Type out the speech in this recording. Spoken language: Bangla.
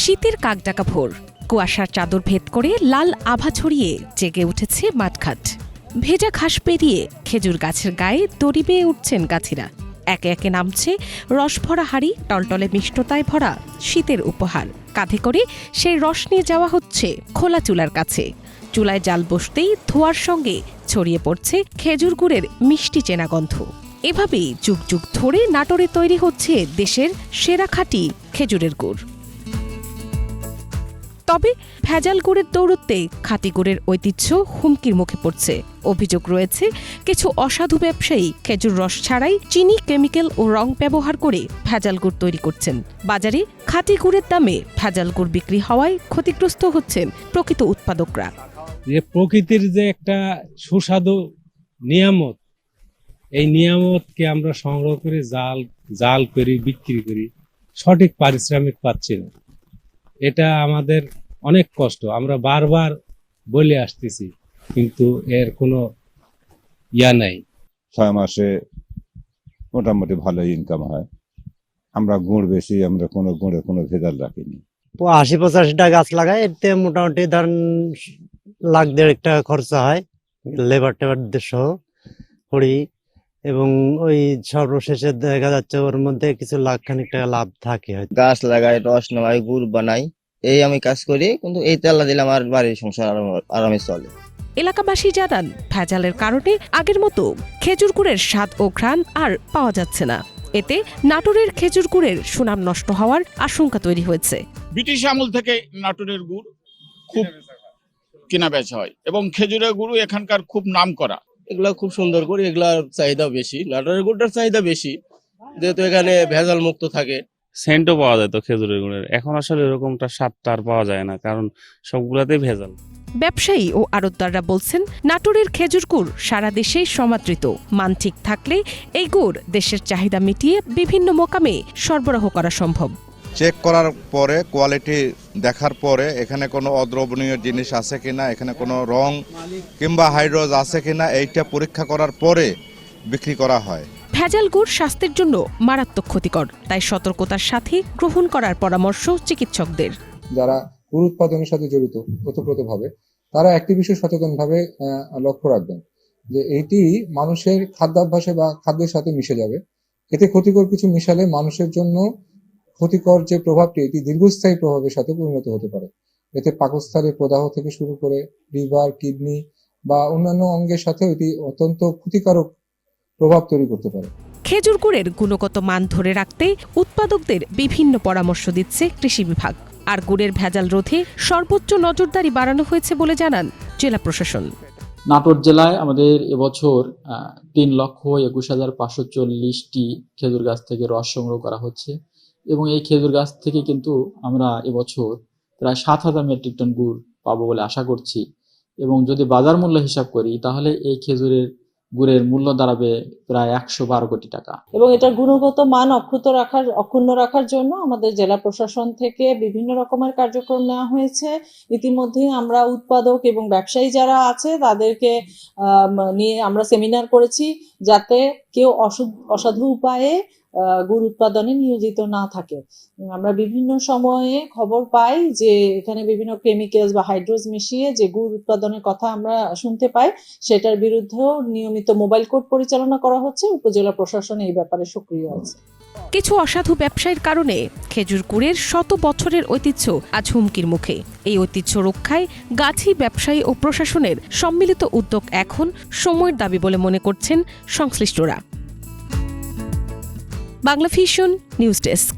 শীতের কাকডাকা ভোর, কুয়াশার চাদর ভেদ করে লাল আভা ছড়িয়ে জেগে উঠেছে মাঠঘাট। ভেজা ঘাস পেরিয়ে খেজুর গাছের গায়ে দড়ি বেয়ে উঠছেন গাছিরা। একে একে নামছে রসভরা হাড়ি, টলটলে মিষ্টতায় ভরা শীতের উপহার। কাঁধে করে সেই রস নিয়ে যাওয়া হচ্ছে খোলা চুলার কাছে। চুলায় জাল বসতেই ধোঁয়ার সঙ্গে ছড়িয়ে পড়ছে খেজুর গুড়ের মিষ্টি চেনা গন্ধ। এভাবেই যুগ যুগ ধরে নাটোরে তৈরি হচ্ছে দেশের সেরা খাঁটি খেজুরের গুড়। তবে ভেজাল গুড়ের দৌড়ত্বে খাঁটি গুড়ের ঐতিহ্য হুমকির মুখে পড়ছে। অভিযোগ রয়েছে কিছু অসাধু ব্যবসায়ী খেজুর রস ছাড়াই চিনি, কেমিক্যাল ও রং ব্যবহার করে ভেজাল গুড় তৈরি করছেন। বাজারে খাঁটি গুড়ের দামে ভেজাল গুড় বিক্রি হওয়ায় ক্ষতিগ্রস্ত হচ্ছেন প্রকৃত উৎপাদকরা। যে প্রকৃতির যে একটা সুস্বাদু নিয়ামত, এই নিয়ামতকে আমরা সংগ্রহ করে জাল করি, বিক্রি করি, সঠিক পারিশ্রমিক পাচ্ছি না। এটা আমাদের অনেক কষ্ট, আমরা বারবার বলে আসতেছি, কিন্তু এর কোনো নাই। 6 মাসে মোটামুটি ভালো ইনকাম হয়। আমরা গুড় বেশি, আমরা গুড়ে কোনো ভেজাল রাখিনি। 80-85টা গাছ লাগাই, এতে মোটামুটি ধরেন লাখ 1.5 টাকা খরচা হয়, লেবার টেবার সহ করি, এবং ওই সর্বশেষে দেখা যাচ্ছে ওর মধ্যে কিছু লাখখানিক টাকা লাভ থাকে। গাছ লাগাই, রস নামাই, গুড় বানাই, এই আমি কাজ করি, কিন্তু এই তেল দিলে আমার বাড়ির সংসার আরামে চলে। এলাকাবাসী জানান, ভেজালের কারণে আগের মতো খেজুর গুড়ের স্বাদ ও ঘ্রাণ আর পাওয়া যাচ্ছে না। এতে নাটোরের খেজুর গুড়ের সুনাম নষ্ট হওয়ার আশঙ্কা তৈরি হয়েছে। ব্রিটিশ আমল থেকে নাটোরের গুড় খুব কেনা বেচা হয় এবং খেজুরের গুড় এখানকার খুব নাম করা। এগুলা খুব সুন্দর করে, এগুলার চাহিদা বেশি, নাটোরের গুড়টার চাহিদা বেশি, যেহেতু এখানে ভেজাল মুক্ত থাকে। সেন্টও পাওয়া যায় তো খেজুরের গুড়ের, এখন আসলে এরকমটা স্বাদটা আর পাওয়া যায় না, কারণ সবগুলাতেই ভেজাল। ব্যবসায়ী ও আড়তদাররা বলছেন, নাটোরের খেজুর গুড় সারা দেশেই সমাদৃত। মান ঠিক থাকলে এই গুড় দেশের চাহিদা মিটিয়ে বিভিন্ন মোকামে সরবরাহ করা সম্ভব। চেক করার পরে, কোয়ালিটি দেখার পরে, এখানে কোনো অদ্রবণীয় জিনিস আছে কিনা, এখানে কোনো রং কিংবা হাইড্রোজ আছে কিনা, এইটা পরীক্ষা করার পরে বিক্রি করা হয়। ভেজাল গুড় স্বাস্থ্যের জন্য মারাত্মক ক্ষতিকর, তাই সতর্কতার সাথে গ্রহণ করার পরামর্শ চিকিৎসকদের। যারা গুড় উৎপাদনের সাথে জড়িত ওতপ্রোতভাবে, তারা একটি বিষয় সচেতনভাবে লক্ষ্য রাখবেন যে এইটি মানুষের খাদ্যাভ্যাসে বা খাদ্যের সাথে মিশে যাবে। এতে ক্ষতিকর কিছু মিশালে মানুষের জন্য ক্ষতিকর যে প্রভাবটি, এটি দীর্ঘস্থায়ী প্রভাবের সাথে পরিণত হতে পারে। এতে পাকস্থলীর প্রদাহ থেকে শুরু করে লিভার, কিডনি বা অন্যান্য অঙ্গের সাথে এটি অত্যন্ত ক্ষতিকারক প্রভাব তৈরি করতে পারে। খেজুর গুড়ের গুণগত মান ধরে রাখতে উৎপাদকদের বিভিন্ন পরামর্শ দিচ্ছে কৃষি বিভাগ। আর গুড়ের ভেজাল রোধে সর্বোচ্চ নজরদারি বাড়ানো হয়েছে বলে জানান জেলা প্রশাসন। নাটোর জেলায় আমাদের এবছর 3,21,540টি খেজুর গাছ থেকে রস সংগ্রহ করা হচ্ছে, এবং এই খেজুর গাছ থেকে কিন্তু আমরা এবছর প্রায় 7,000 মেট্রিক টন গুড় পাবো বলে আশা করছি। এবং যদি বাজার মূল্য হিসাব করি, তাহলে এই খেজুরের গুড়ের মূল্য দাঁড়াবে প্রায় 112 কোটি টাকা। এবং এটার গুণগত মান অক্ষুণ্ণ রাখার জন্য আমাদের জেলা প্রশাসন থেকে বিভিন্ন রকমের কার্যক্রম নেওয়া হয়েছে। ইতিমধ্যে আমরা উৎপাদক এবং ব্যবসায়ী যারা আছে তাদেরকে নিয়ে আমরা সেমিনার করেছি, যাতে কেউ অসাধু উপায়ে গুড় উৎপাদনে নিয়োজিত না থাকে। আমরা বিভিন্ন সময়ে খবর পাই যে এখানে বিভিন্ন কেমিক্যালস বা হাইড্রোজ মিশিয়ে যে গুড় উৎপাদনের কথা আমরা শুনতে পাই, সেটার বিরুদ্ধেও নিয়মিত মোবাইল কোর্ট পরিচালনা করা হচ্ছে। উপজেলা প্রশাসন এই ব্যাপারে সক্রিয় আছে। কিছু অসাধু ব্যবসায়ীর কারণে খেজুর গুড়ের শত বছরের ঐতিহ্য আজ হুমকির মুখে। এই ঐতিহ্য রক্ষায় গাছি, ব্যবসায়ী ও প্রশাসনের সম্মিলিত উদ্যোগ এখন সময়ের দাবি বলে মনে করছেন সংশ্লিষ্টরা। Bangla vision news desk.